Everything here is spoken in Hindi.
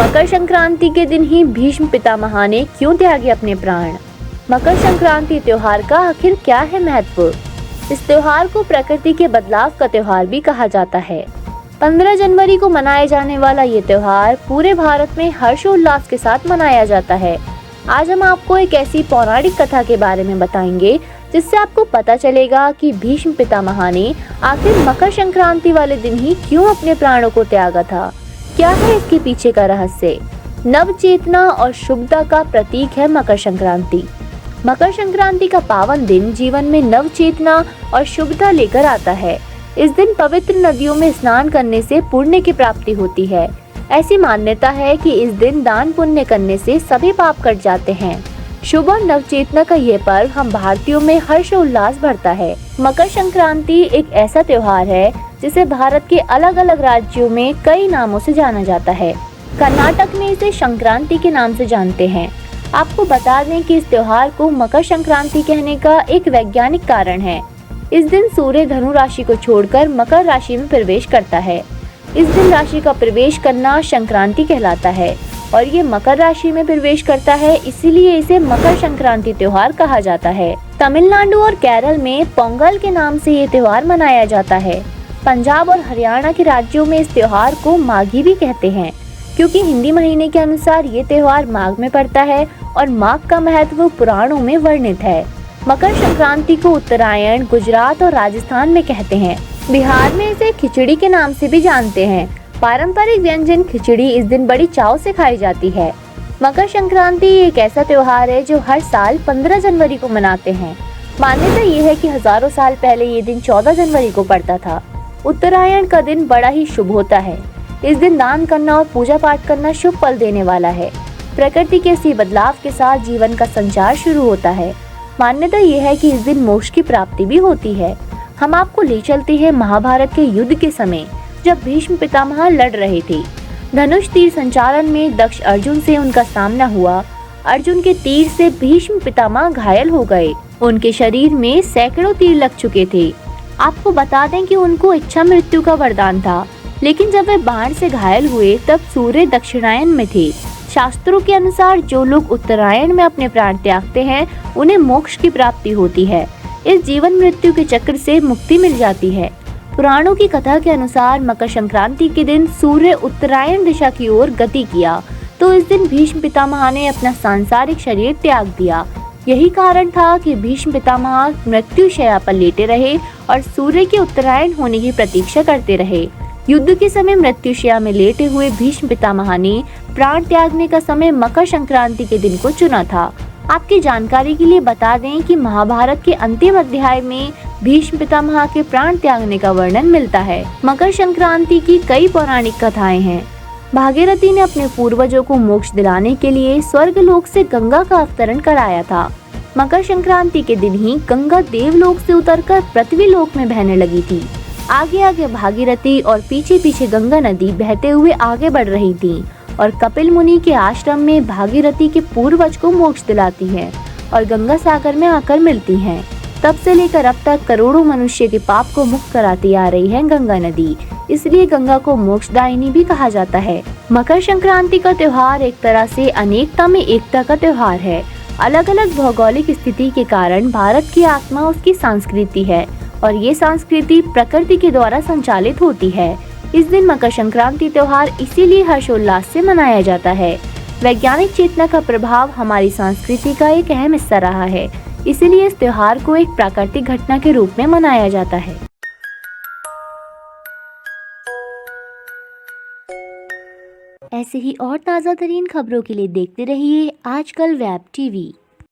मकर संक्रांति के दिन ही भीष्म पितामह ने क्यों त्यागे अपने प्राण? मकर संक्रांति त्योहार का आखिर क्या है महत्व? इस त्योहार को प्रकृति के बदलाव का त्योहार भी कहा जाता है। 15 जनवरी को मनाया जाने वाला ये त्योहार पूरे भारत में हर्षोल्लास के साथ मनाया जाता है। आज हम आपको एक ऐसी पौराणिक कथा के बारे में बताएंगे जिससे आपको पता चलेगा कि भीष्म पितामह ने आखिर मकर संक्रांति वाले दिन ही क्यों अपने प्राणों को त्यागा था। क्या है इसके पीछे का रहस्य? नव चेतना और शुभता का प्रतीक है मकर संक्रांति। मकर संक्रांति का पावन दिन जीवन में नव चेतना और शुभता लेकर आता है। इस दिन पवित्र नदियों में स्नान करने से पुण्य की प्राप्ति होती है। ऐसी मान्यता है कि इस दिन दान पुण्य करने से सभी पाप कट जाते हैं। शुभ और नव चेतना का ये पर्व हम भारतीयों में हर्षोल्लास भरता है। मकर संक्रांति एक ऐसा त्योहार है जिसे भारत के अलग अलग राज्यों में कई नामों से जाना जाता है। कर्नाटक में इसे संक्रांति के नाम से जानते हैं। आपको बता दें कि इस त्योहार को मकर संक्रांति कहने का एक वैज्ञानिक कारण है। इस दिन सूर्य धनु राशि को छोड़कर मकर राशि में प्रवेश करता है। इस दिन राशि का प्रवेश करना संक्रांति कहलाता है और ये मकर राशि में प्रवेश करता है, इसीलिए इसे मकर संक्रांति त्योहार कहा जाता है। तमिलनाडु और केरल में पोंगल के नाम से ये त्योहार मनाया जाता है। पंजाब और हरियाणा के राज्यों में इस त्योहार को माघी भी कहते हैं, क्योंकि हिंदी महीने के अनुसार ये त्योहार माघ में पड़ता है और माघ का महत्व पुराणों में वर्णित है। मकर संक्रांति को उत्तरायण गुजरात और राजस्थान में कहते हैं। बिहार में इसे खिचड़ी के नाम से भी जानते हैं। पारंपरिक व्यंजन खिचड़ी इस दिन बड़ी चाव से खाई जाती है। मकर संक्रांति एक ऐसा त्योहार है जो हर साल 15 जनवरी को मनाते हैं। मान्यता ये है कि हजारों साल पहले ये दिन 14 जनवरी को पड़ता था। उत्तरायण का दिन बड़ा ही शुभ होता है। इस दिन दान करना और पूजा पाठ करना शुभ फल देने वाला है। प्रकृति के इसी बदलाव के साथ जीवन का संचार शुरू होता है। मान्यता ये है कि इस दिन मोक्ष की प्राप्ति भी होती है। हम आपको ले चलते हैं महाभारत के युद्ध के समय, जब भीष्म पितामह लड़ रहे थे। धनुष तीर संचालन में दक्ष अर्जुन से उनका सामना हुआ। अर्जुन के तीर से भीष्म पितामह घायल हो गए। उनके शरीर में सैकड़ों तीर लग चुके थे। आपको बता दें कि उनको इच्छा मृत्यु का वरदान था, लेकिन जब वे बाण से घायल हुए तब सूर्य दक्षिणायन में थे। शास्त्रों के अनुसार जो लोग उत्तरायण में अपने प्राण त्यागते हैं उन्हें मोक्ष की प्राप्ति होती है। इस जीवन मृत्यु के चक्र से मुक्ति मिल जाती है। पुराणों की कथा के अनुसार मकर संक्रांति के दिन सूर्य उत्तरायण दिशा की ओर गति किया, तो इस दिन भीष्म पितामह ने अपना सांसारिक शरीर त्याग दिया। यही कारण था कि भीष्म पितामह मृत्यु शैया पर लेटे रहे और सूर्य के उत्तरायण होने की प्रतीक्षा करते रहे। युद्ध के समय मृत्युशैया में लेटे हुए भीष्म पितामह ने प्राण त्यागने का समय मकर संक्रांति के दिन को चुना था। आपकी जानकारी के लिए बता दें कि महाभारत के अंतिम अध्याय में भीष्म पितामह के प्राण त्यागने का वर्णन मिलता है। मकर संक्रांति की कई पौराणिक कथाएं हैं। भागीरथी ने अपने पूर्वजों को मोक्ष दिलाने के लिए स्वर्ग लोक से गंगा का अवतरण कराया था। मकर संक्रांति के दिन ही गंगा देवलोक से उतरकर पृथ्वी लोक में बहने लगी थी। आगे आगे भागीरथी और पीछे पीछे गंगा नदी बहते हुए आगे बढ़ रही थी और कपिल मुनि के आश्रम में भागीरथी के पूर्वज को मोक्ष दिलाती है और गंगा सागर में आकर मिलती हैं। तब से लेकर अब तक करोड़ों मनुष्य के पाप को मुक्त कराती आ रही है गंगा नदी, इसलिए गंगा को मोक्षदायिनी भी कहा जाता है। मकर संक्रांति का त्योहार एक तरह से अनेकता में एकता का त्योहार है। अलग अलग भौगोलिक स्थिति के कारण भारत की आत्मा उसकी संस्कृति है और ये संस्कृति प्रकृति के द्वारा संचालित होती है। इस दिन मकर संक्रांति त्योहार इसीलिए हर्षोल्लास से मनाया जाता है। वैज्ञानिक चेतना का प्रभाव हमारी संस्कृति का एक अहम हिस्सा रहा है, इसीलिए इस त्योहार को एक प्राकृतिक घटना के रूप में मनाया जाता है। ऐसे ही और ताज़ा तरीन खबरों के लिए देखते रहिए आजकल वेब टीवी।